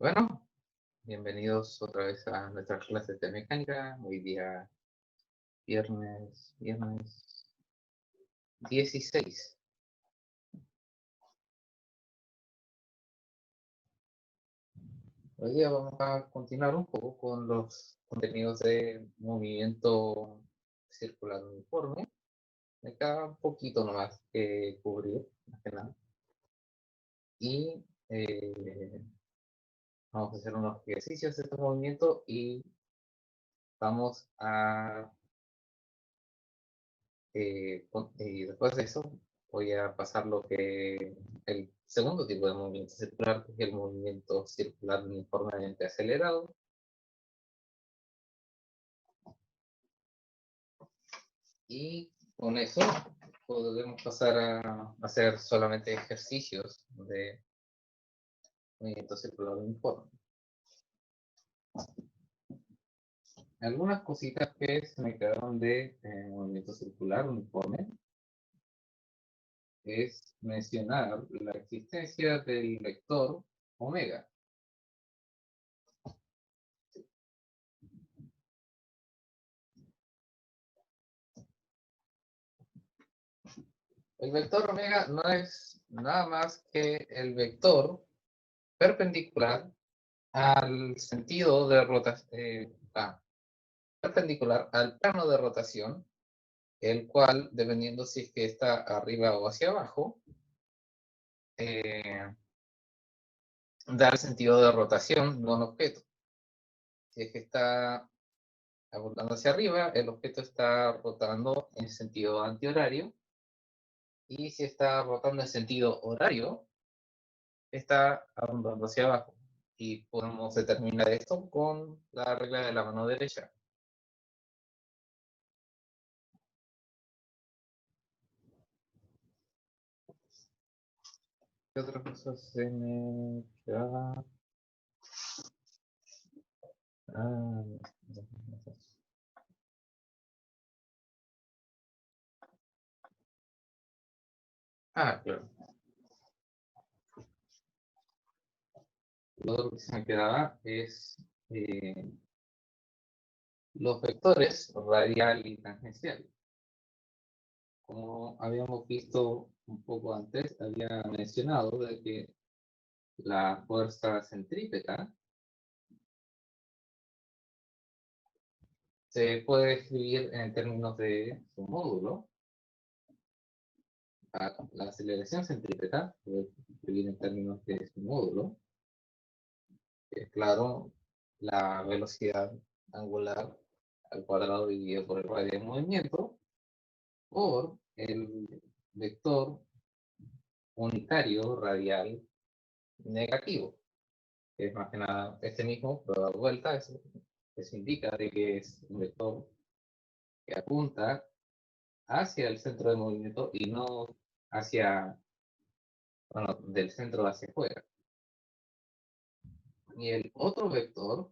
Bueno, bienvenidos otra vez a nuestras clases de mecánica. Hoy día viernes 16. Hoy día vamos a continuar un poco con los contenidos de movimiento circular uniforme. Me queda un poquito nomás que cubrir, más que nada. Y vamos a hacer unos ejercicios de este movimiento y vamos a y después de eso voy a pasar lo que el segundo tipo de movimiento circular, que es el movimiento circular uniformemente acelerado. Y con eso podemos pasar a hacer solamente ejercicios de movimiento circular uniforme. Algunas cositas que se me quedaron de movimiento circular uniforme es mencionar la existencia del vector omega. El vector omega no es nada más que el vector perpendicular al sentido de rotación, perpendicular al plano de rotación, el cual, dependiendo si es que está arriba o hacia abajo, eh, da el sentido de rotación de un objeto. Si es que está apuntando hacia arriba, el objeto está rotando en sentido antihorario, y si está rotando en sentido horario, está apuntando hacia abajo. Y podemos determinar esto con la regla de la mano derecha. ¿Qué otra cosa se me quedaba? Ah, claro. Lo otro que se me quedaba es los vectores radial y tangencial. Como habíamos visto un poco antes, había mencionado de que la fuerza centrípeta se puede escribir en términos de su módulo. La aceleración centrípeta se puede escribir en términos de su módulo, que es claro, la velocidad angular al cuadrado dividido por el radio de movimiento, por el vector unitario radial negativo, que es más que nada este mismo, pero da vuelta. Eso indica de que es un vector que apunta hacia el centro de movimiento y no hacia, bueno, del centro hacia afuera. Y el otro vector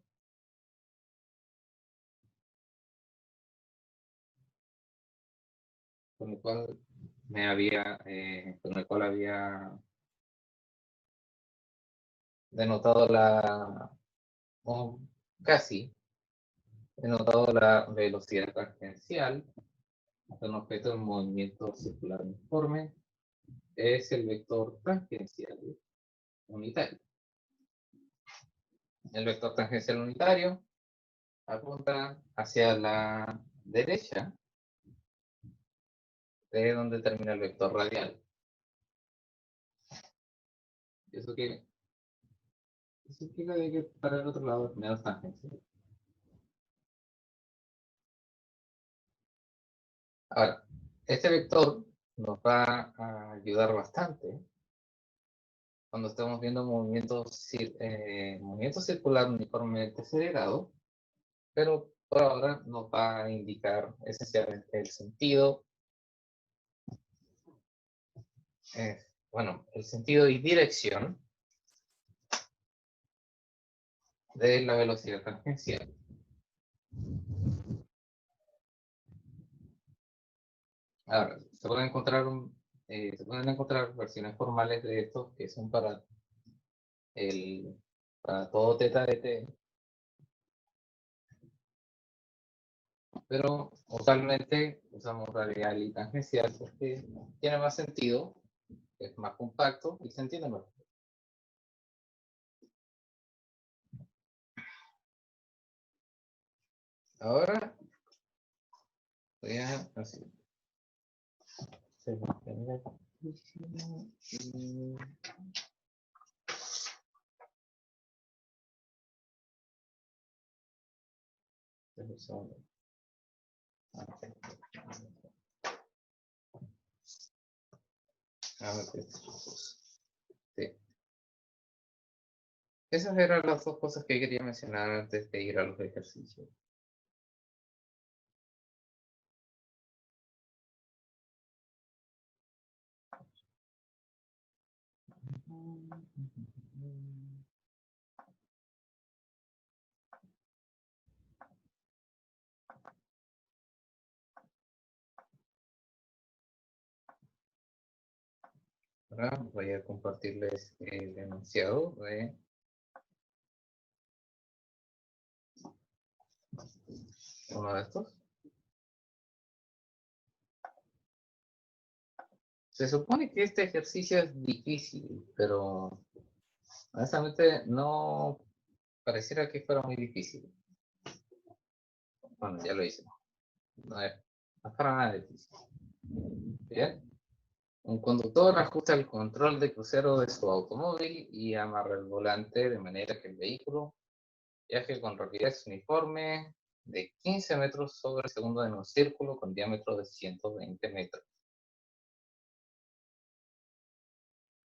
con el cual con el cual había denotado o casi denotado la velocidad tangencial de un objeto en movimiento circular uniforme, es el vector tangencial unitario. El vector tangencial unitario apunta hacia la derecha de donde termina el vector radial. Eso que significa de que para el otro lado es menos tangencial. Ahora, este vector nos va a ayudar bastante cuando estemos viendo movimiento circular uniformemente acelerado, pero por ahora nos va a indicar esencialmente el sentido, el sentido y dirección de la velocidad tangencial. Ahora, se pueden encontrar versiones formales de estos que son para para todo teta de t. Pero usualmente usamos radial y tangencial porque tiene más sentido, es más compacto y se entiende mejor. Ahora voy a así. Sí. Esas eran las dos cosas que quería mencionar antes de ir a los ejercicios. Ahora voy a compartirles el enunciado de uno de estos. Se supone que este ejercicio es difícil, pero honestamente no pareciera que fuera muy difícil. Bueno, ya lo hice. No es para nada difícil. Bien. Un conductor ajusta el control de crucero de su automóvil y amarra el volante de manera que el vehículo viaje con rapidez uniforme de 15 metros sobre segundo en un círculo con diámetro de 120 metros.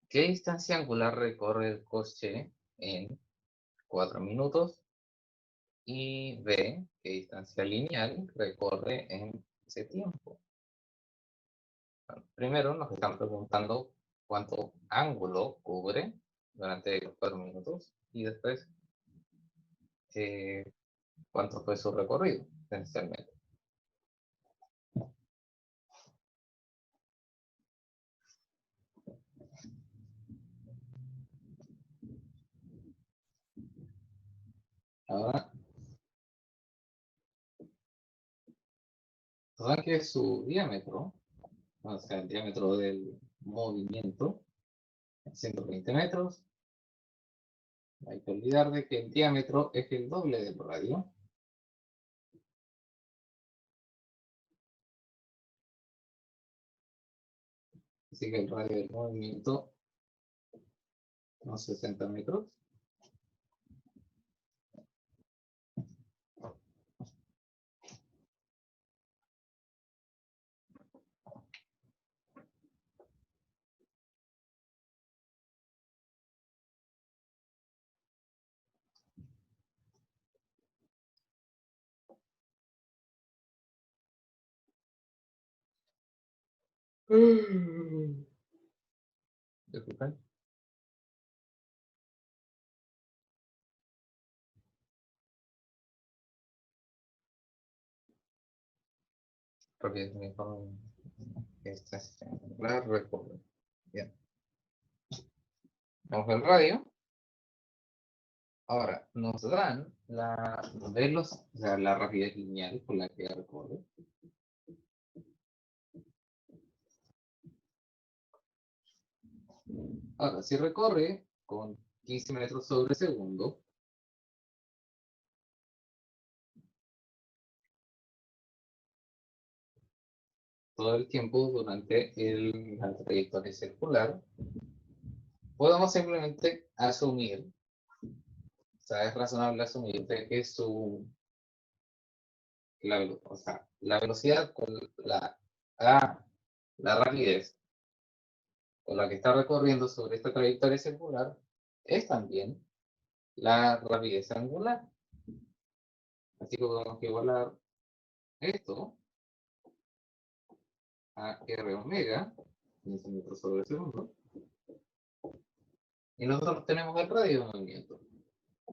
¿Qué distancia angular recorre el coche en 4 minutos? Y B, ¿qué distancia lineal recorre en ese tiempo? Bueno, primero nos están preguntando cuánto ángulo cubre durante los 4 minutos y después cuánto fue su recorrido, esencialmente. Ahora, ¿saben que su diámetro, o sea, el diámetro del movimiento, es 120 metros? Hay que olvidar de que el diámetro es el doble del radio. Así que el radio del movimiento son 60 metros. Disculpen. Porque es mejor que esta la recorre. Bien. Vamos al radio. Ahora, nos dan o sea, la rapidez lineal con la que recorre. Ahora, si recorre con 15 metros sobre segundo, todo el tiempo durante la trayectoria circular, podemos simplemente asumir, o sea, es razonable asumir de que o sea, la velocidad con la rapidez con la que está recorriendo sobre esta trayectoria circular es también la rapidez angular. Así que podemos igualar esto a R omega, 15 metros sobre segundo, y nosotros tenemos el radio de movimiento.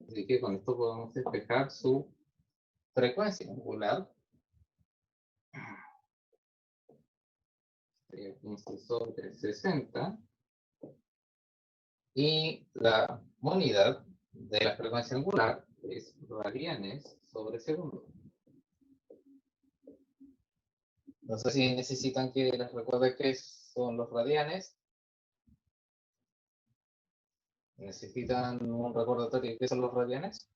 Así que con esto podemos despejar su frecuencia angular. 15 sobre 60. Y la unidad de la frecuencia angular es radianes sobre segundo. No sé si necesitan que les recuerde qué son los radianes. ¿Necesitan un recordatorio de qué son los radianes?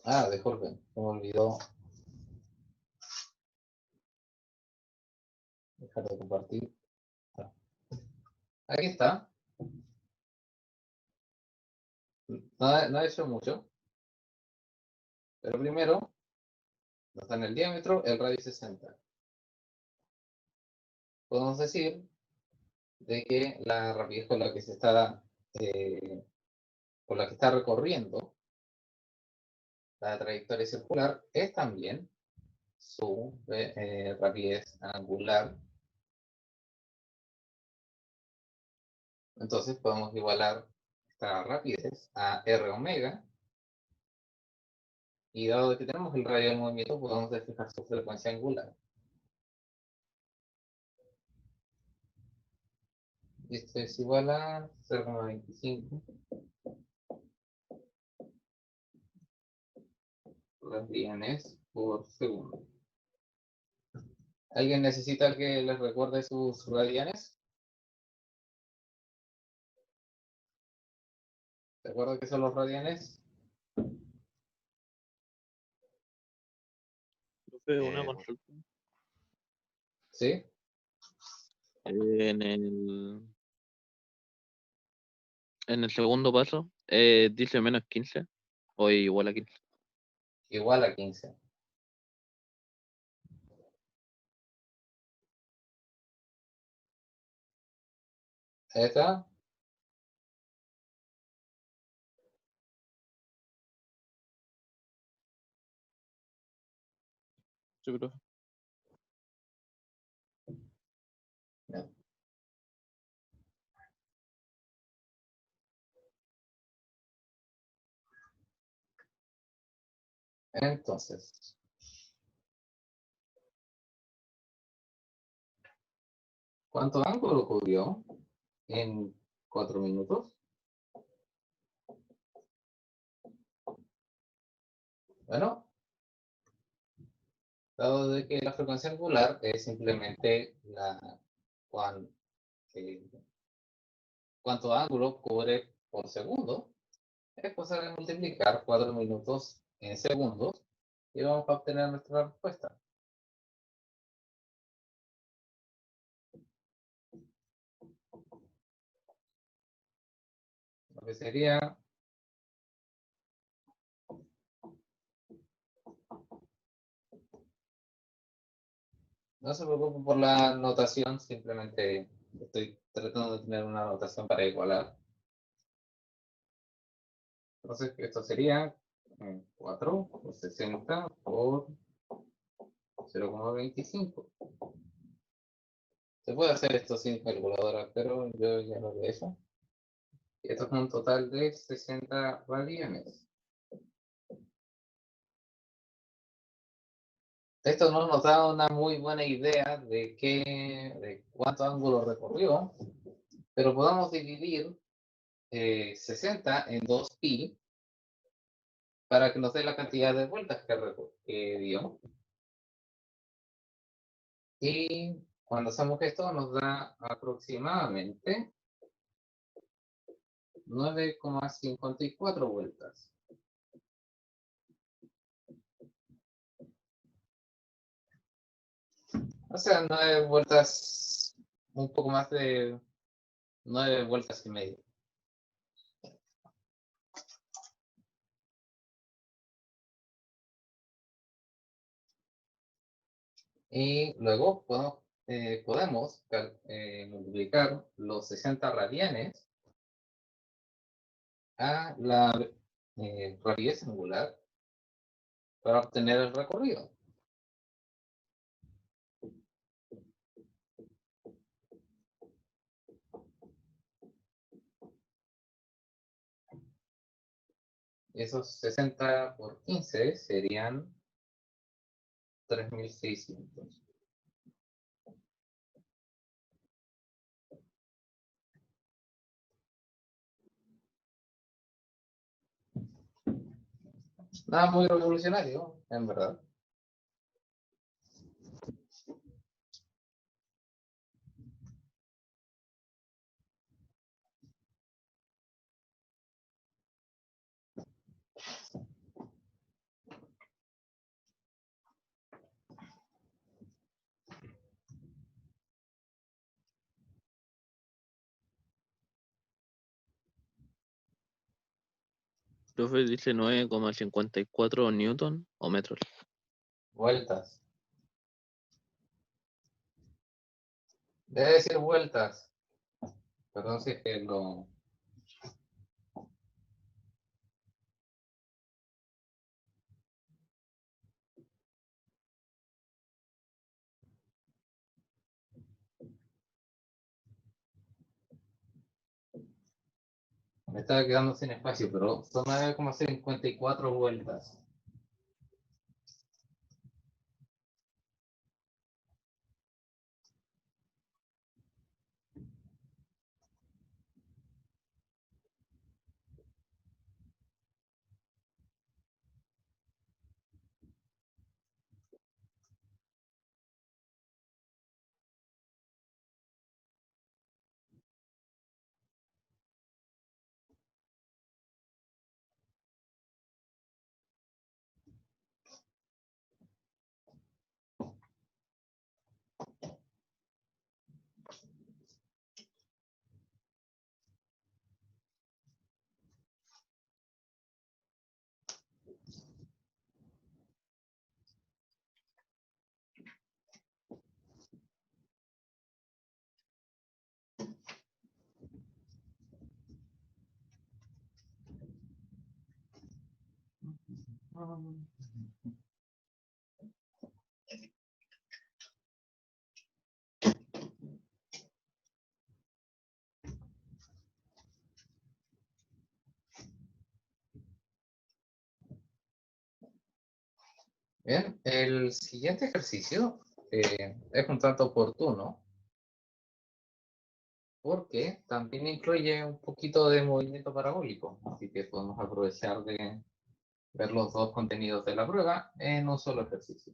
Ah, disculpen, se me olvidó dejar de compartir. Aquí está. No he hecho mucho. Pero primero, nos dan el diámetro, el radio 60. Podemos decir de que la rapidez con la que se está, con la que está recorriendo la trayectoria circular es también su rapidez angular. Entonces podemos igualar esta rapidez a r omega, y dado que tenemos el radio del movimiento, podemos despejar su frecuencia angular. Esto es igual a 0,25 radianes por segundo. ¿Alguien necesita que les recuerde sus radianes? ¿De acuerdo qué son los radianes? Una consulta. ¿Sí? En el segundo paso, dice menos 15 o igual a 15. Igual a 15. Ahí está. Sí, profe. Bien. Entonces, ¿cuánto ángulo cubrió en 4 minutos? Bueno, dado de que la frecuencia angular es simplemente eh, cuánto ángulo cubre por segundo, es cosa de multiplicar 4 minutos en segundos y vamos a obtener nuestra respuesta. Lo que sería no se preocupen por la notación, simplemente estoy tratando de tener una notación para igualar. Entonces, esto sería 4 por 60 por 0,25. Se puede hacer esto sin calculadora, pero yo ya lo he hecho. Y esto es un total de 60 radianes. Esto no nos da una muy buena idea de cuánto ángulo recorrió, pero podemos dividir 60 en 2pi para que nos dé la cantidad de vueltas que dio. Y cuando hacemos esto nos da aproximadamente 9,54 vueltas. O sea, 9 vueltas, un poco más de 9 vueltas y media. Y luego podemos multiplicar los 60 radianes a la rapidez angular para obtener el recorrido. Esos 60 por 15 serían 3600. Nada muy revolucionario, en verdad. Profe dice 9,54 newton o metros. Vueltas. Debe decir vueltas. Perdón si es que lo... Me estaba quedando sin espacio, pero son 9,54 vueltas. Bien, el siguiente ejercicio es un tanto oportuno porque también incluye un poquito de movimiento parabólico, así que podemos aprovechar de ver los dos contenidos de la prueba en un solo ejercicio.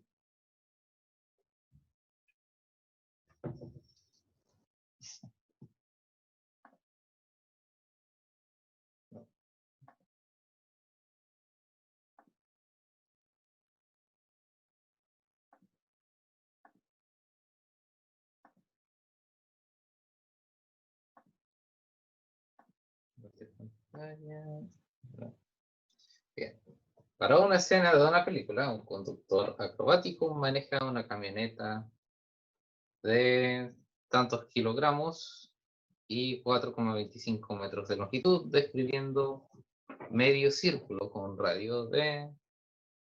Bien. Para una escena de una película, un conductor acrobático maneja una camioneta de tantos kilogramos y 4,25 metros de longitud, describiendo medio círculo con un radio de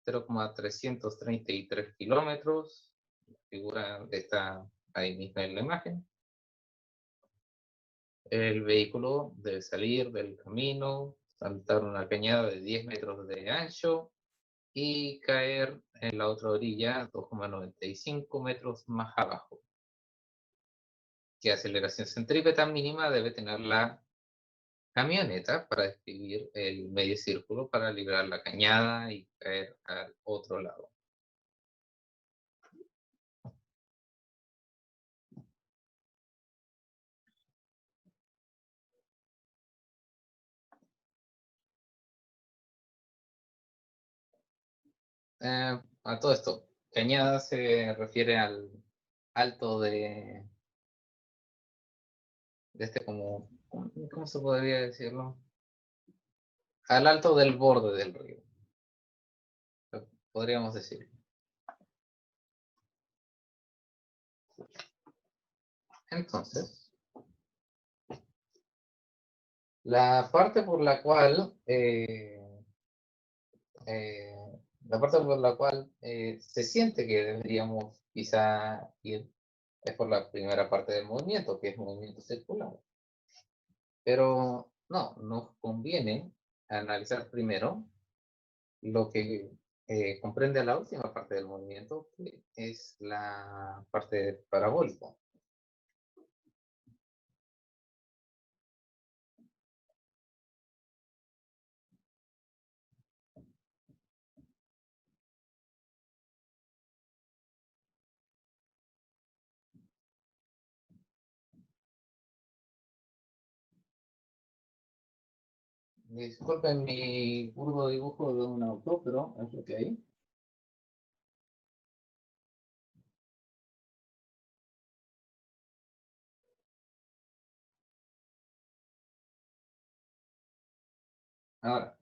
0,333 kilómetros. La figura está ahí mismo en la imagen. El vehículo debe salir del camino, saltar una cañada de 10 metros de ancho y caer en la otra orilla 2,95 metros más abajo. ¿Qué aceleración centrípeta mínima debe tener la camioneta para describir el medio círculo para librar la cañada y caer al otro lado? A todo esto, cañada se refiere al alto de este como, ¿cómo se podría decirlo? Al alto del borde del río, podríamos decir. Entonces, la parte por la cual la parte por la cual se siente que deberíamos quizá ir es por la primera parte del movimiento, que es movimiento circular. Pero no, nos conviene analizar primero lo que comprende la última parte del movimiento, que es la parte parabólica. Disculpen mi burdo dibujo de un auto, pero es lo que hay. Ahora,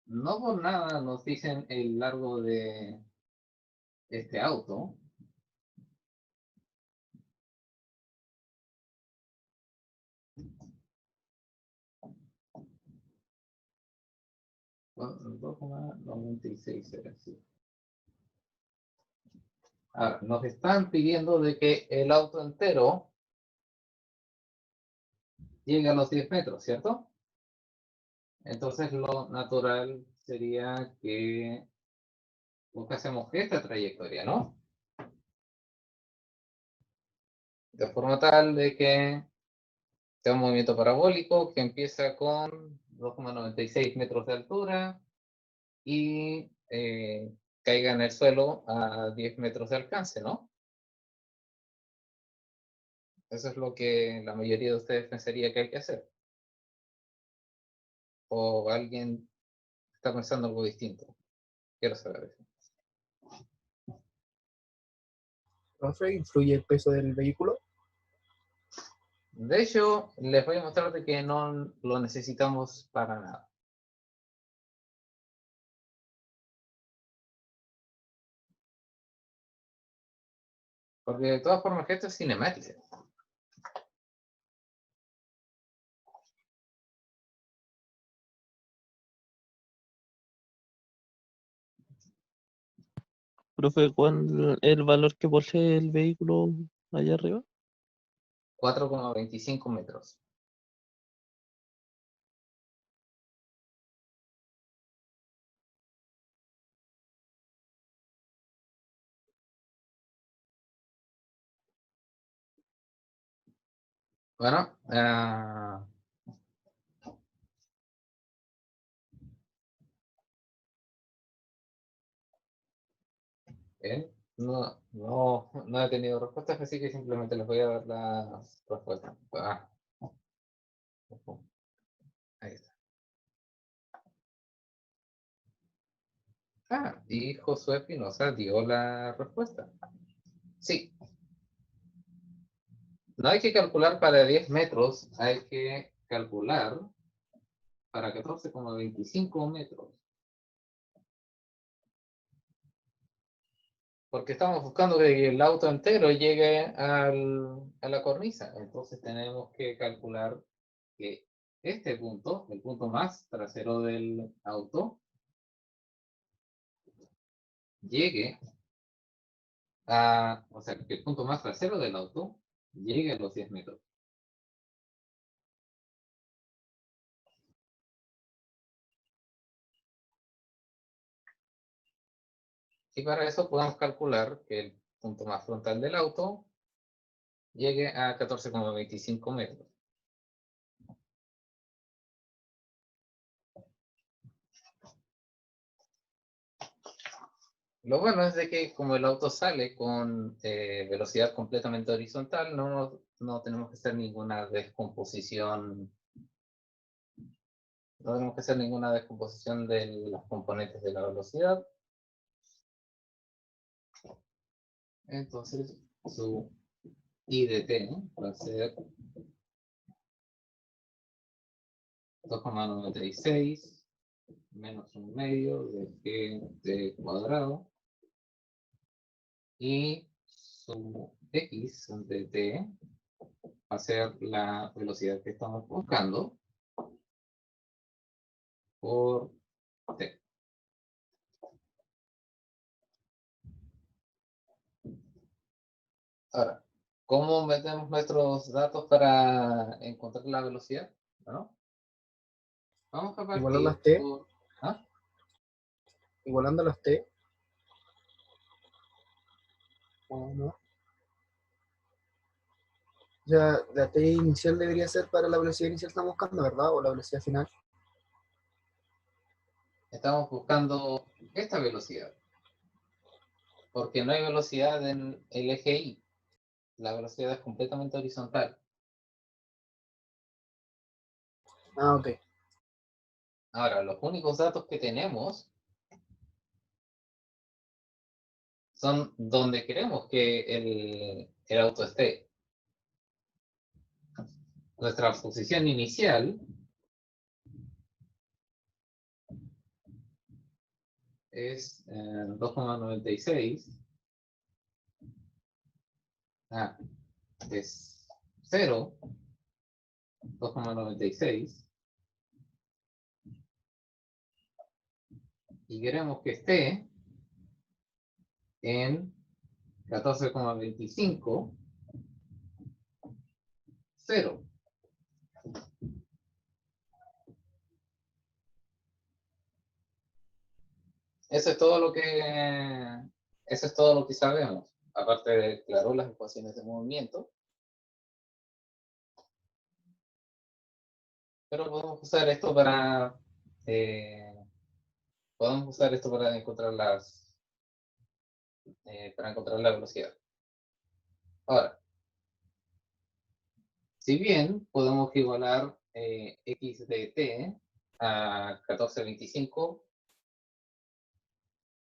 no por nada nos dicen el largo de este auto. Bueno, 2,96 era así. Ahora, nos están pidiendo de que el auto entero llegue a los 10 metros, ¿cierto? Entonces lo natural sería que buscásemos esta trayectoria, ¿no? De forma tal de que sea un movimiento parabólico que empieza con 2,96 metros de altura y caiga en el suelo a 10 metros de alcance, ¿no? Eso es lo que la mayoría de ustedes pensaría que hay que hacer. O alguien está pensando algo distinto. Quiero saber eso. Profe, ¿influye el peso del vehículo? De hecho, les voy a mostrar de que no lo necesitamos para nada. Porque de todas formas esto es cinemática. Profe, ¿cuál es el valor que posee el vehículo allá arriba? 4,25 metros. Bueno, bien. No he tenido respuestas, así que simplemente les voy a dar las respuestas. Ahí está. Y Josué Pinoza dio la respuesta. Sí. No hay que calcular para 10 metros, hay que calcular para 14,25 metros. Porque estamos buscando que el auto entero llegue a la cornisa. Entonces tenemos que calcular que este punto, el punto más trasero del auto, llegue o sea, que el punto más trasero del auto llegue a los 10 metros. Y para eso podemos calcular que el punto más frontal del auto llegue a 14,25 metros. Lo bueno es de que como el auto sale con velocidad completamente horizontal, no tenemos que hacer ninguna descomposición. No tenemos que hacer ninguna descomposición de las componentes de la velocidad. Entonces, su I de t, ¿no?, va a ser 2,96 menos 1/2 de g cuadrado. Y su x de t va a ser la velocidad que estamos buscando por t. Ahora, ¿cómo metemos nuestros datos para encontrar la velocidad? Bueno, vamos a Igualar las partir t, por... ¿Ah? igualando las t. ¿O no? O sea, la t inicial debería ser para la velocidad inicial que estamos buscando, ¿verdad? O la velocidad final. Estamos buscando esta velocidad, porque no hay velocidad en el eje Y. La velocidad es completamente horizontal. Ah, ok. Ahora, los únicos datos que tenemos son donde queremos que el auto esté. Nuestra posición inicial es 2,96. Es 0, 2,96. Y queremos que esté en 14,25, 0. Eso es todo lo que, eso es todo lo que sabemos. Aparte de, claro, las ecuaciones de movimiento. Pero podemos usar esto para encontrar para encontrar la velocidad. Ahora, si bien podemos igualar x de t a 14,25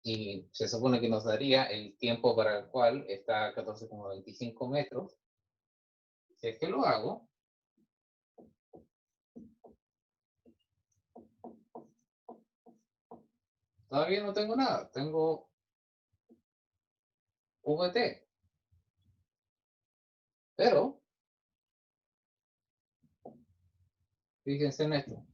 y se supone que nos daría el tiempo para el cual está a 14,25 metros, si es que lo hago, todavía no tengo nada, tengo vt, pero fíjense en esto.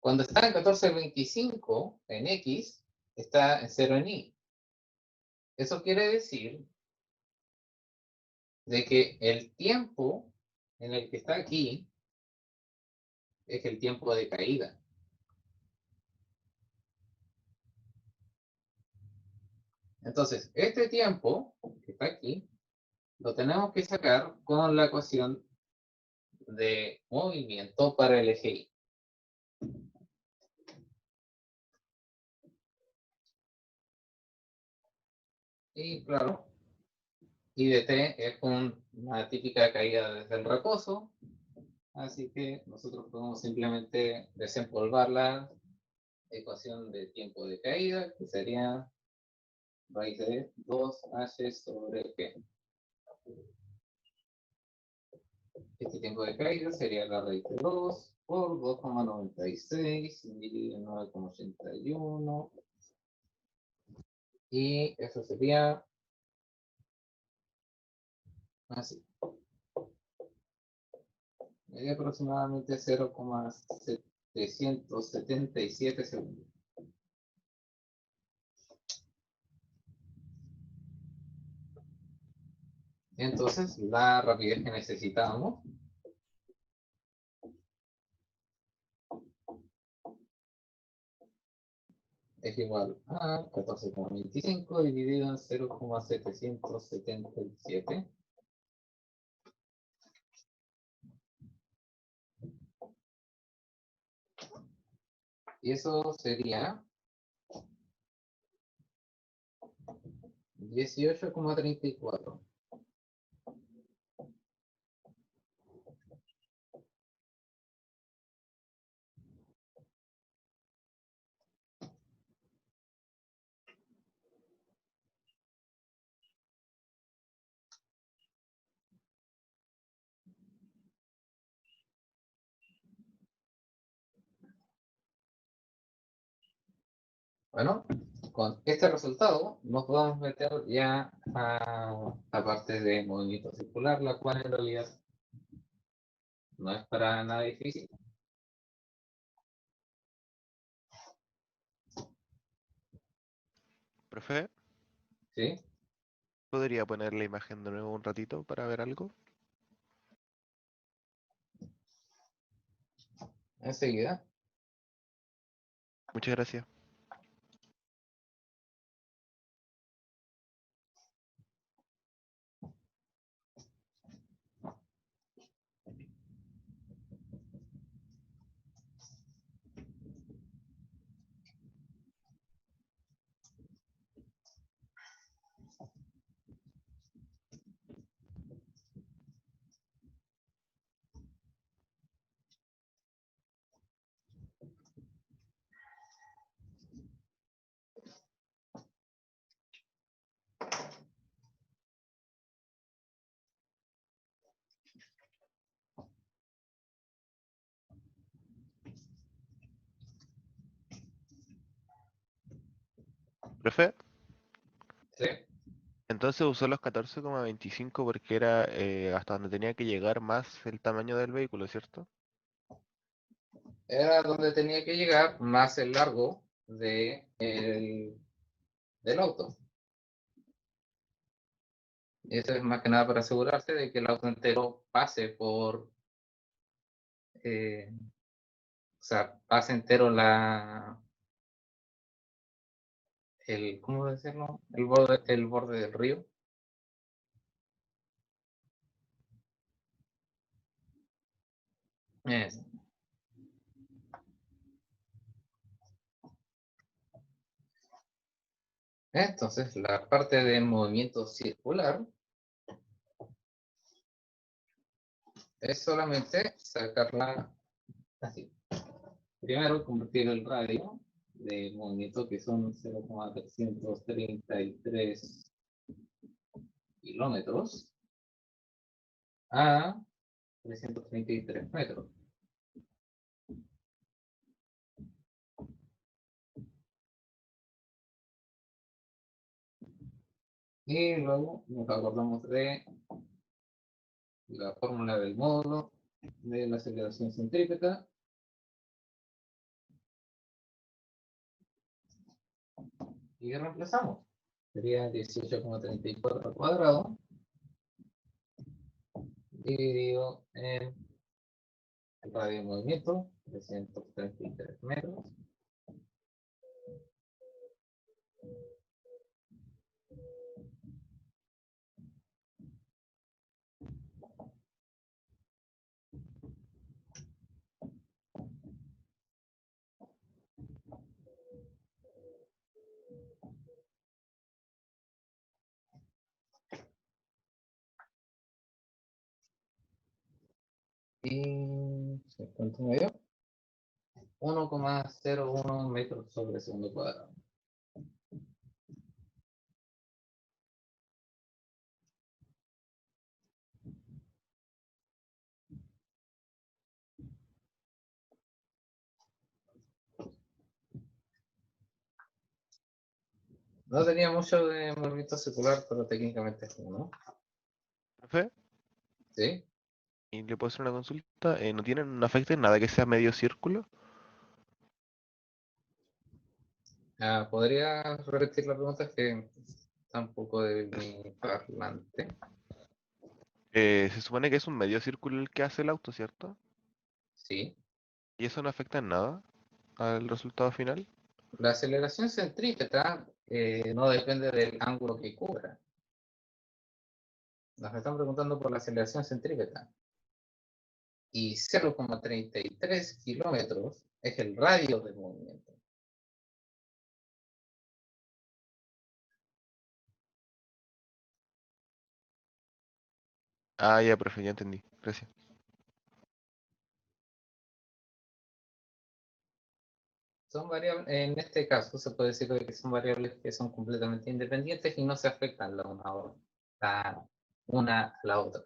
Cuando está en 14,25 en x, está en 0 en y. Eso quiere decir de que el tiempo en el que está aquí es el tiempo de caída. Entonces, este tiempo que está aquí, lo tenemos que sacar con la ecuación de movimiento para el eje Y. Y claro, I de t es una típica caída desde el reposo, así que nosotros podemos simplemente desempolvar la ecuación de tiempo de caída, que sería raíz de 2h sobre g. Este tiempo de caída sería la raíz de 2 por 2,96 dividido en 9,81. Y eso sería así. Sería aproximadamente 0,777 segundos. Entonces, la rapidez que necesitamos es igual a 14,25 dividido en 0,777. Y eso sería 18,34. Bueno, con este resultado nos podemos meter ya a la parte de movimiento circular, la cual en realidad no es para nada difícil. Profe, ¿Sí? ¿podría poner la imagen de nuevo un ratito para ver algo? Enseguida. Muchas gracias. Profe, ¿Sí? entonces usó los 14,25 porque era hasta donde tenía que llegar más el tamaño del vehículo, ¿cierto? Era donde tenía que llegar más el largo del auto. Y eso es más que nada para asegurarse de que el auto entero pase o sea, pase entero ¿cómo decirlo? El borde del río. Es- Entonces, la parte de movimiento circular es solamente sacarla así. Primero, convertir el radio de movimiento, que son 0,333 kilómetros, a 333 metros. Y luego nos acordamos de la fórmula del módulo de la aceleración centrípeta. Y reemplazamos. Sería 18,34 al cuadrado dividido en el radio de movimiento, 333 metros. Y ¿cuánto me dio? 1,01 metros sobre segundo cuadrado. No tenía mucho de movimiento circular, pero técnicamente es uno. Profe, ¿Sí? y le puedo hacer una consulta. ¿No afecta en nada que sea medio círculo? ¿Podría repetir la pregunta? Es que está un poco de mi parlante. Se supone que es un medio círculo el que hace el auto, ¿cierto? Sí. ¿Y eso no afecta en nada al resultado final? La aceleración centrípeta no depende del ángulo que cubra. Nos están preguntando por la aceleración centrípeta. Y 0,33 kilómetros es el radio de movimiento. Ah, ya, profe, ya entendí. Gracias. Son variables, en este caso se puede decir que son variables que son completamente independientes y no se afectan la una a la otra.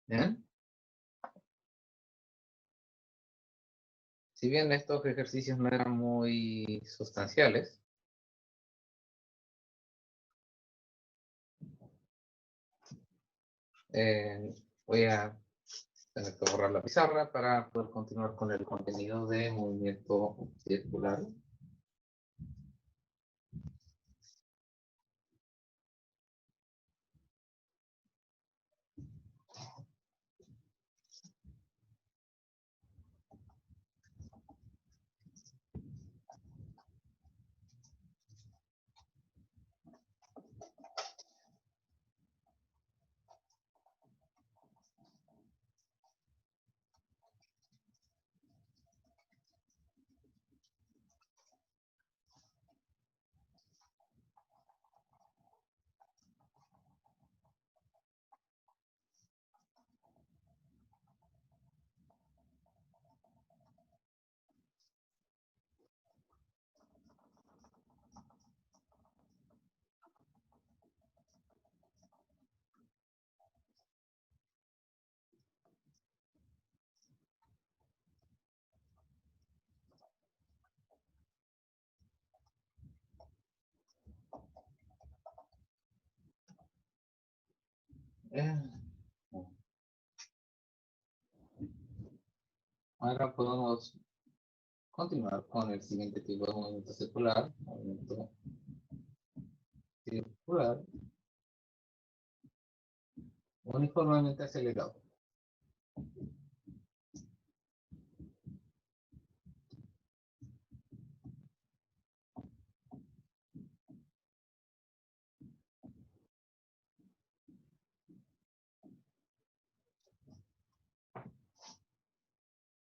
¿Bien? Si bien estos ejercicios no eran muy sustanciales, voy a tener que borrar la pizarra para poder continuar con el contenido de movimiento circular. Ahora podemos continuar con el siguiente tipo de movimiento circular, movimiento circular uniformemente acelerado.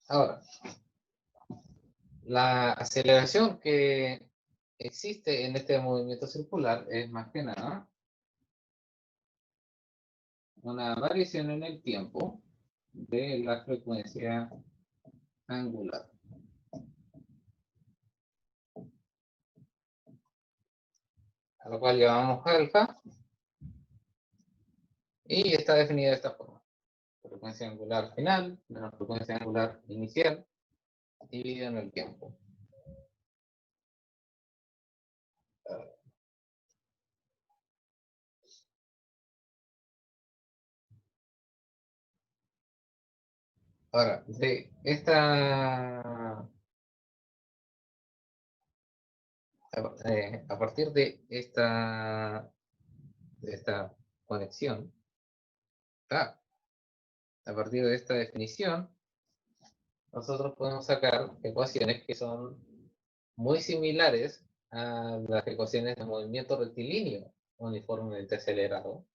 Ahora, la aceleración que existe en este movimiento circular es más que nada una variación en el tiempo de la frecuencia angular. A lo cual llamamos alfa y está definida de esta forma. Frecuencia angular final menos frecuencia angular inicial dividido en el tiempo. Ahora, a partir de esta conexión, a partir de esta definición, nosotros podemos sacar ecuaciones que son muy similares a las ecuaciones de movimiento rectilíneo uniformemente acelerado.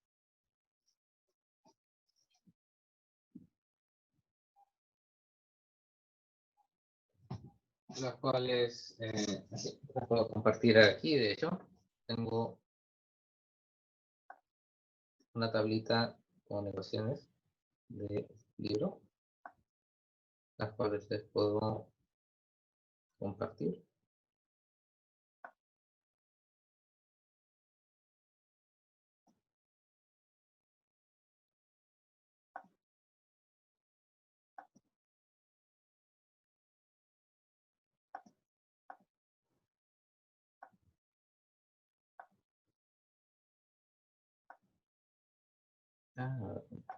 Las cuales las puedo compartir aquí. De hecho, tengo una tablita con ecuaciones de libro, las cuales les puedo compartir.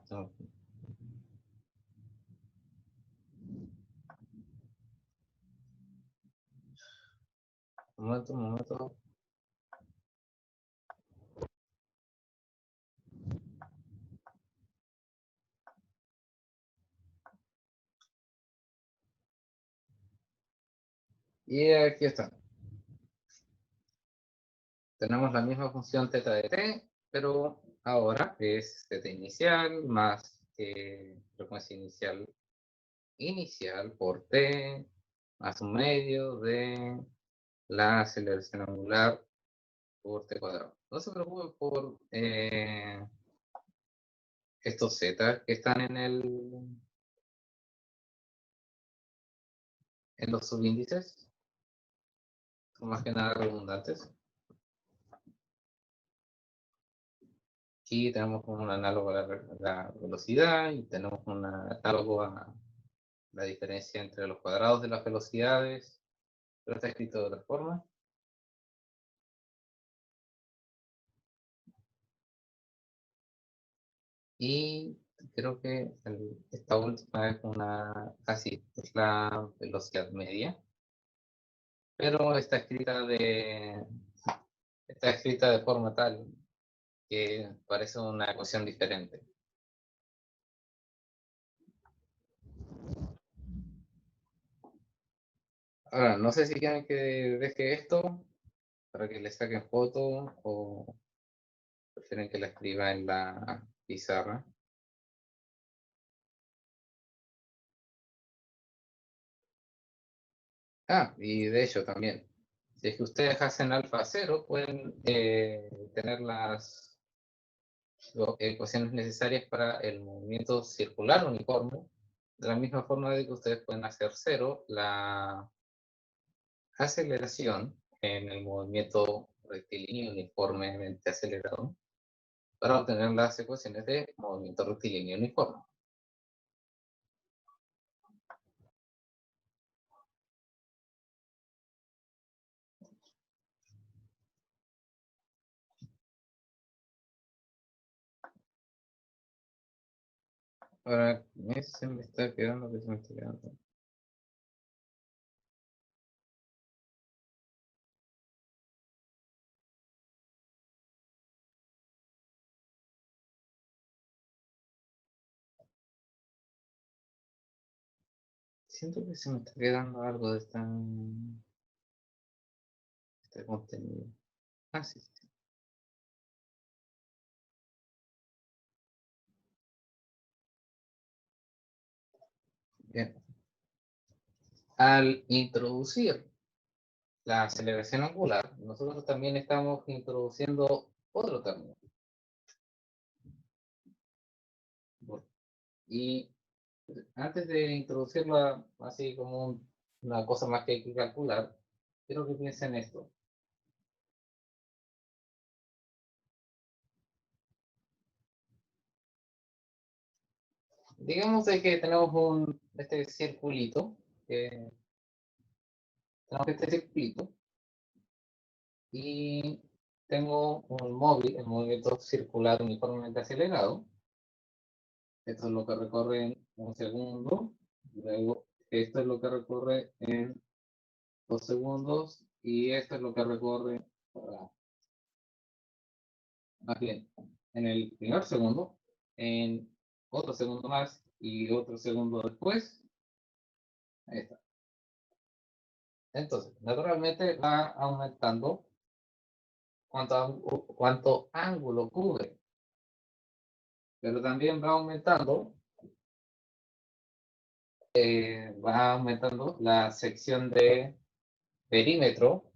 No. Un momento. Y aquí está. Tenemos la misma función θ de t, pero ahora es θ inicial más frecuencia inicial por t más un medio de la aceleración angular por t cuadrado. No se preocupen por estos z que están en los subíndices, son más que nada redundantes. Aquí tenemos un análogo a la velocidad y tenemos un análogo a la diferencia entre los cuadrados de las velocidades, pero está escrito de otra forma. Y creo que esta última es es la velocidad media, pero está escrita de forma tal que parece una ecuación diferente. Ahora, no sé si quieren que deje esto para que le saquen foto o prefieren que la escriba en la pizarra. Y de hecho también, si es que ustedes hacen alfa 0, pueden tener las ecuaciones necesarias para el movimiento circular uniforme, de la misma forma de que ustedes pueden hacer 0 la aceleración en el movimiento rectilíneo uniformemente acelerado para obtener las ecuaciones de movimiento rectilíneo uniforme. Ahora, se me está quedando, que se me está quedando. Siento que se me está quedando algo de este contenido. Ah, sí, sí. Bien. Al introducir la aceleración angular, nosotros también estamos introduciendo otro término. Y antes de introducirla así como una cosa más que hay que calcular, quiero que piensen esto. Digamos de que tenemos este circulito, y tengo un móvil, el movimiento circular uniformemente acelerado. Esto es lo que recorre en un segundo. Luego, esto es lo que recorre en 2 segundos. Y esto es lo que recorre, más bien, en el primer segundo, en otro segundo más y otro segundo después. Ahí está. Entonces, naturalmente va aumentando cuánto ángulo cubre, pero también va aumentando la sección de perímetro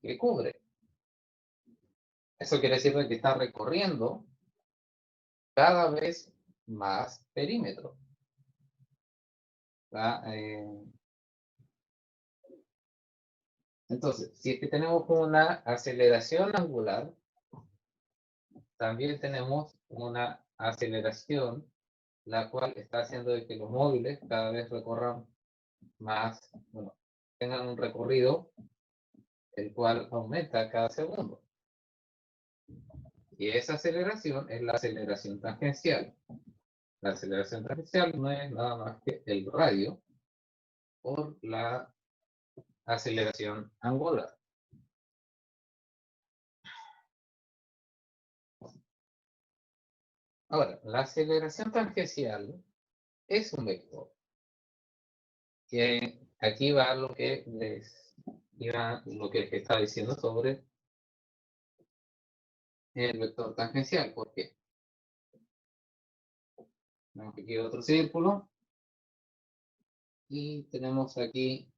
que cubre. Eso quiere decir que está recorriendo cada vez más perímetro. Entonces, si es que tenemos una aceleración angular, también tenemos una aceleración, la cual está haciendo de que los móviles cada vez recorran más, bueno, tengan un recorrido, el cual aumenta cada segundo. Y esa aceleración es la aceleración tangencial. La aceleración tangencial no es nada más que el radio por la aceleración angular. Ahora, la aceleración tangencial es un vector. Que aquí va lo que les estaba diciendo sobre el vector tangencial. ¿Por qué? Tenemos aquí otro círculo y tenemos aquí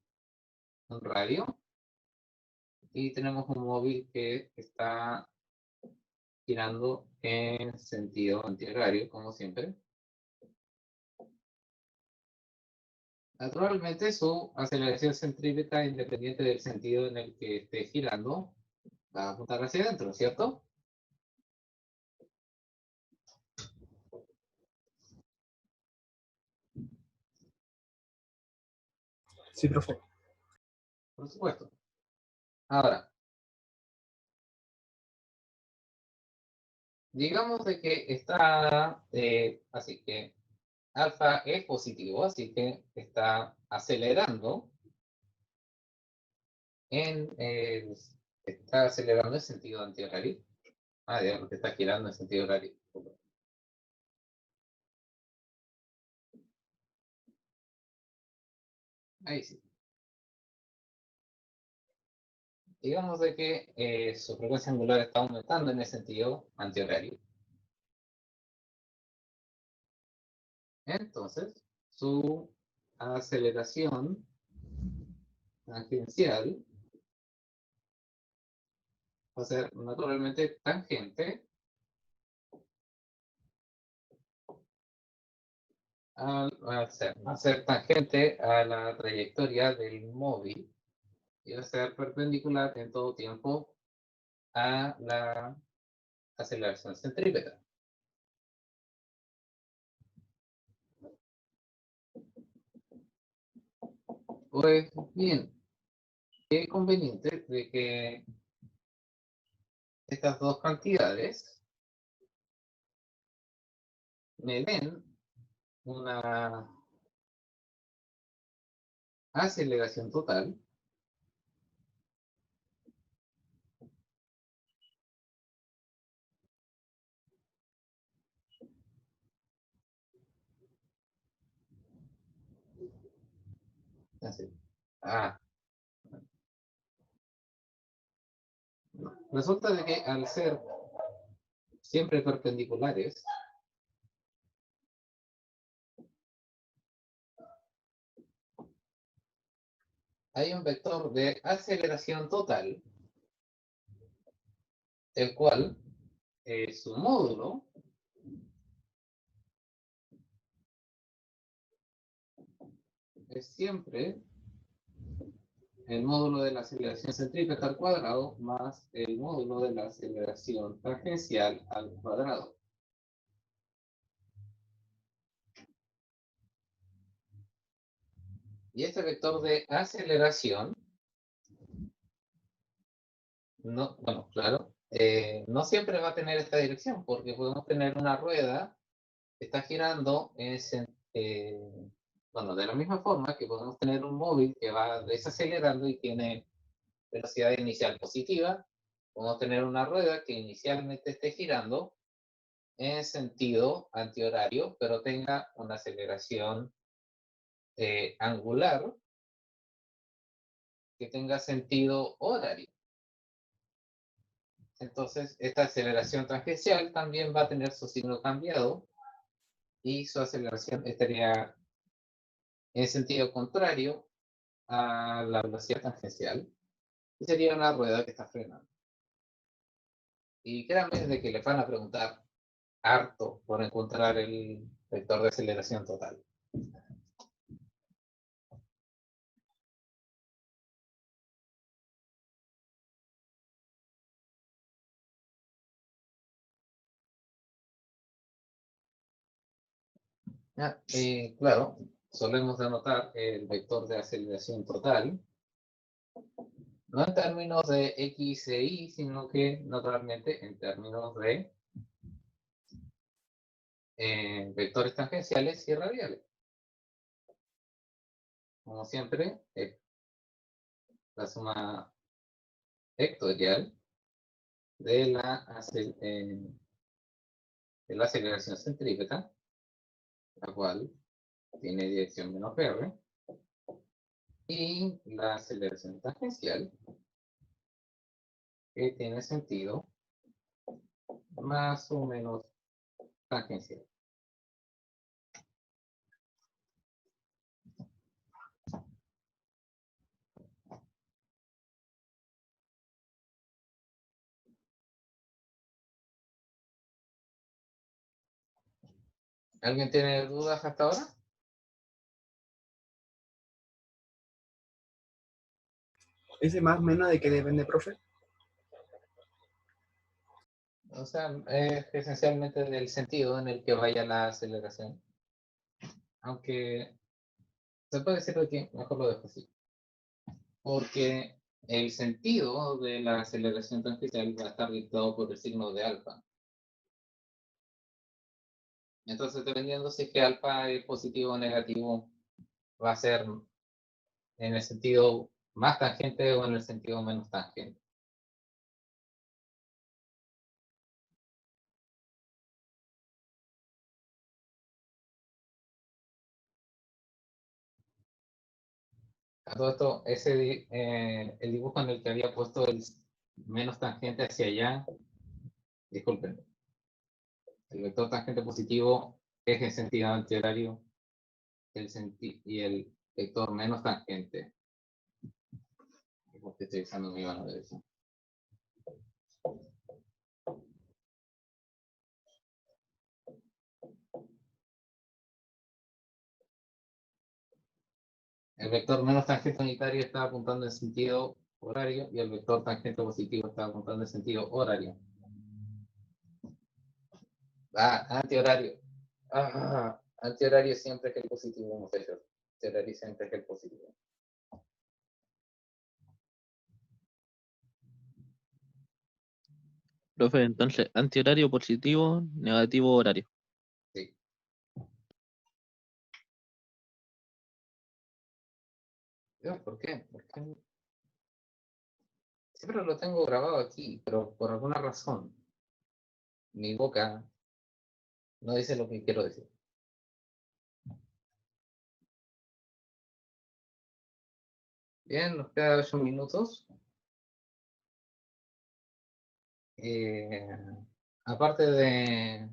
un radio y tenemos un móvil que está girando en sentido antihorario, como siempre. Naturalmente, su aceleración centrípeta, independiente del sentido en el que esté girando, va a apuntar hacia adentro, ¿cierto? Sí, profe. Por supuesto. Ahora, digamos de que está, así que alfa es positivo, así que está acelerando está acelerando en sentido antihorario. Digamos que está girando en sentido horario. Ahí sí. Digamos de que su frecuencia angular está aumentando en el sentido antihorario. Entonces, su aceleración tangencial va a ser naturalmente tangente va a ser tangente a la trayectoria del móvil y va a ser perpendicular en todo tiempo a la aceleración centrípeta. Pues bien, qué conveniente de que estas dos cantidades me den una aceleración total así. Resulta de que al ser siempre perpendiculares, hay un vector de aceleración total, el cual su módulo es siempre el módulo de la aceleración centrípeta al cuadrado más el módulo de la aceleración tangencial al cuadrado. Y este vector de aceleración, no, bueno, claro, no siempre va a tener esta dirección, porque podemos tener una rueda que está girando bueno, de la misma forma que podemos tener un móvil que va desacelerando y tiene velocidad inicial positiva. Podemos tener una rueda que inicialmente esté girando en sentido antihorario, pero tenga una aceleración angular que tenga sentido horario. Entonces, esta aceleración tangencial también va a tener su signo cambiado y su aceleración estaría en sentido contrario a la velocidad tangencial y sería una rueda que está frenando. Y créanme de que le van a preguntar harto por encontrar el vector de aceleración total. Claro, solemos denotar el vector de aceleración total, no en términos de X e Y, sino que naturalmente en términos de vectores tangenciales y radiales. Como siempre, la suma vectorial de la aceleración centrípeta, la cual tiene dirección menos R, y la aceleración tangencial, que tiene sentido más o menos tangencial. ¿Alguien tiene dudas hasta ahora? ¿Ese más o menos de qué depende, profe? O sea, es esencialmente del sentido en el que vaya la aceleración. Aunque se puede decir que mejor lo dejo así. Porque el sentido de la aceleración tangencial va a estar dictado por el signo de alfa. Entonces, dependiendo si es que alfa es positivo o negativo, va a ser en el sentido más tangente o en el sentido menos tangente. A todo esto, el dibujo en el que había puesto el menos tangente hacia allá, disculpen, el vector tangente positivo es en sentido antihorario y el vector menos tangente, porque estoy usando mi mano derecha. El vector menos tangente unitario está apuntando en sentido horario y el vector tangente positivo está apuntando en sentido horario. Antihorario. Antihorario siempre es el positivo, muchachos. Antihorario siempre es el positivo. Profe, entonces, antihorario positivo, negativo horario. Sí. Dios, ¿por qué? ¿Por qué? Siempre lo tengo grabado aquí, pero por alguna razón mi boca no dice lo que quiero decir. Bien, nos queda 8 minutos. Eh, aparte lo- de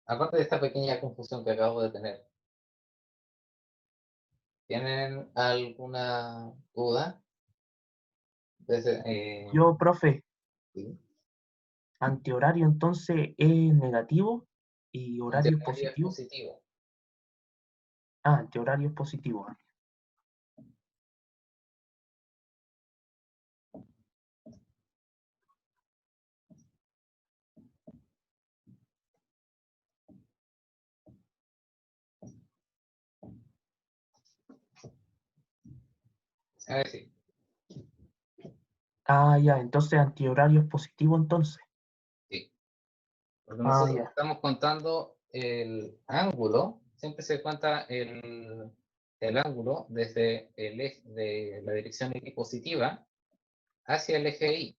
aparte de esta pequeña confusión que acabo de tener, ¿tienen alguna duda? Desde, Yo, profe, sí. antihorario entonces es negativo y horario es Antihorario es positivo. positivo. Ah, antihorario es positivo. A ver, sí. Ah, ya, entonces antihorario es positivo entonces. Sí. Porque Ah, nosotros ya. estamos contando el ángulo, siempre se cuenta el ángulo desde el eje de la dirección X positiva hacia el eje Y.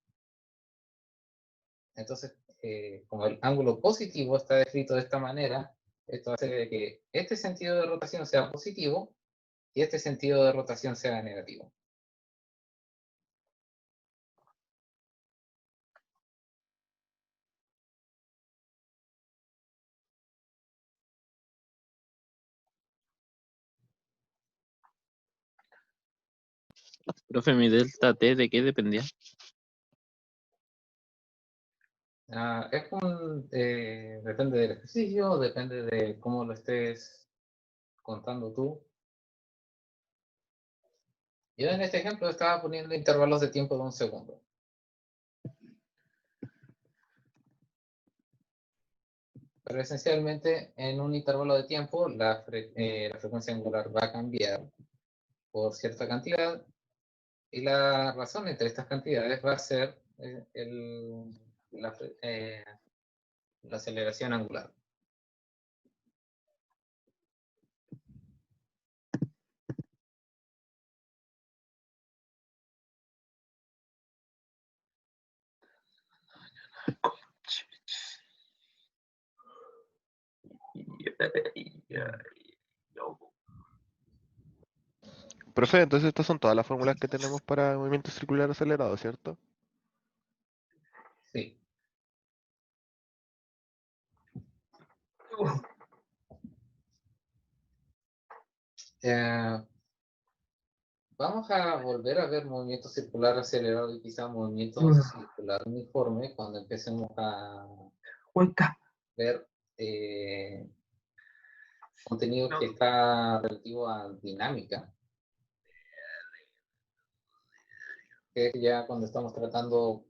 Entonces, como el ángulo positivo está descrito de esta manera, esto hace de que este sentido de rotación sea positivo y este sentido de rotación sea negativo. Profe, mi delta T, ¿de qué dependía? Depende del ejercicio, depende de cómo lo estés contando tú. Yo en este ejemplo estaba poniendo intervalos de tiempo de 1 segundo. Pero esencialmente en un intervalo de tiempo la frecuencia angular va a cambiar por cierta cantidad y la razón entre estas cantidades va a ser la aceleración angular. Profe, entonces estas son todas las fórmulas que tenemos para movimiento circular acelerado, ¿cierto? Sí. Eh, Vamos a volver a ver movimiento circular acelerado y quizá movimiento circular uniforme cuando empecemos a Hueca. ver contenido que está relativo a dinámica, que es ya cuando estamos tratando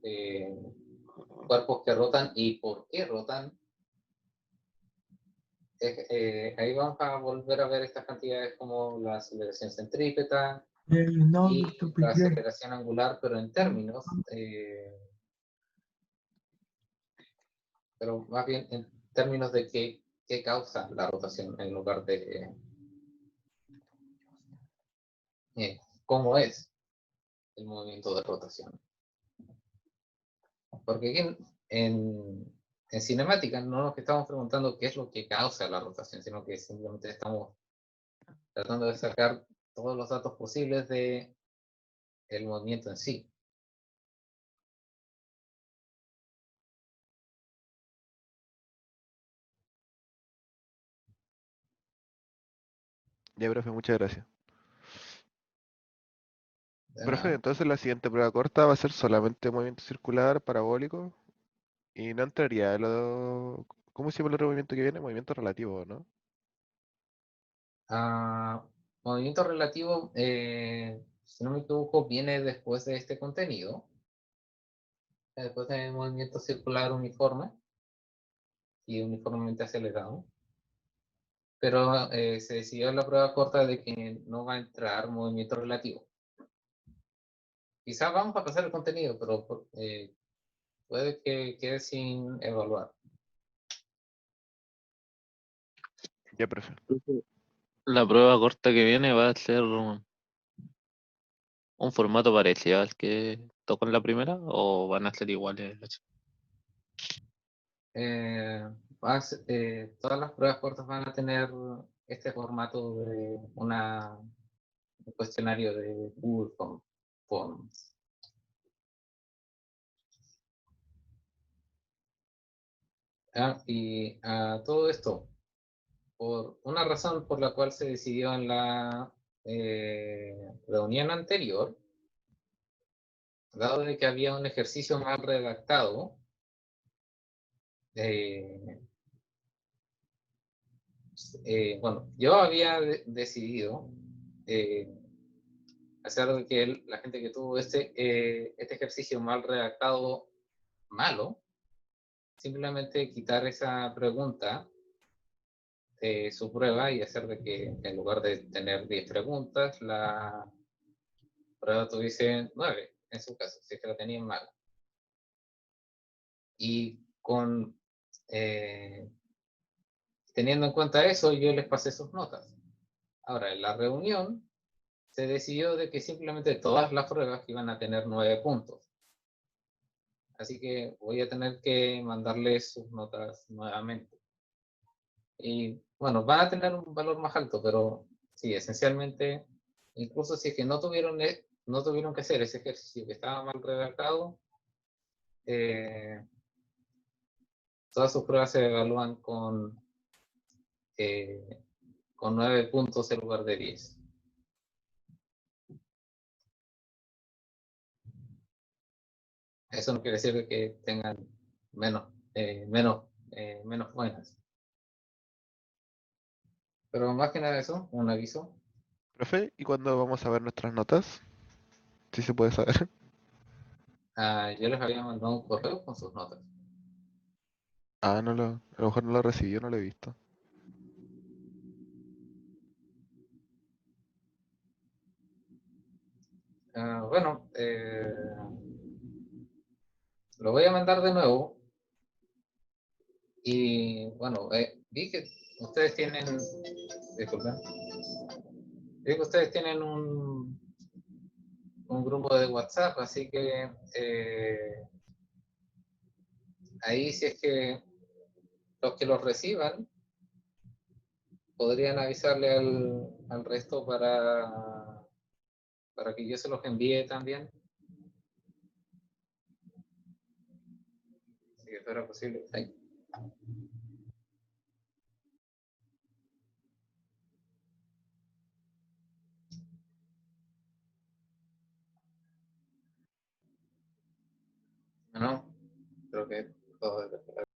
cuerpos que rotan y por qué rotan. Ahí vamos a volver a ver estas cantidades como la aceleración centrípeta Yeah, you know, y stupid la yeah. aceleración angular, pero en términos, pero más bien en términos de qué causa la rotación en lugar de cómo es el movimiento de rotación. Porque aquí en cinemática no nos estamos preguntando qué es lo que causa la rotación, sino que simplemente estamos tratando de sacar todos los datos posibles de el movimiento en sí. Ya, profe, muchas gracias. De Profe, nada. entonces la siguiente prueba corta va a ser solamente movimiento circular parabólico y no entraría en lo... ¿Cómo se llama el otro movimiento que viene? Movimiento relativo, ¿no? Movimiento relativo, si no me equivoco, viene después de este contenido, después del movimiento circular uniforme y uniformemente acelerado. Pero se decidió en la prueba corta de que no va a entrar movimiento relativo. Quizás vamos a pasar el contenido, pero puede que quede sin evaluar. Ya, profe. La prueba corta que viene va a ser un formato parecido al que tocó en la primera o van a ser iguales. Eh, Todas las pruebas cortas van a tener este formato de un cuestionario de Google Forms. Y a todo esto, por una razón por la cual se decidió en la reunión anterior, dado de que había un ejercicio mal redactado, bueno, yo había decidido hacer de que la gente que tuvo este ejercicio mal redactado, malo, simplemente quitar esa pregunta de su prueba y hacer de que en lugar de tener 10 preguntas, la prueba tuviese 9, en su caso, si es que la tenían mal. Y teniendo en cuenta eso, yo les pasé sus notas. Ahora, en la reunión se decidió de que simplemente todas las pruebas iban a tener 9 puntos. Así que voy a tener que mandarles sus notas nuevamente. Y bueno, van a tener un valor más alto, pero sí, esencialmente, incluso si es que no tuvieron que hacer ese ejercicio que estaba mal redactado, eh, todas sus pruebas se evalúan eh, con 9 puntos en lugar de 10. Eso no quiere decir que tengan menos buenas. Pero más que nada eso, un aviso. Profe, ¿y cuándo vamos a ver nuestras notas? Si se puede saber. Yo les había mandado un correo con sus notas. Ah, a lo mejor no lo recibí, no lo he visto. Bueno, lo voy a mandar de nuevo. Y bueno, vi que ustedes tienen, disculpen, vi que ustedes tienen un grupo de WhatsApp, así que ahí si es que los que los reciban podrían avisarle al resto para que yo se los envíe también, si fuera posible. Ahí. No, creo que todo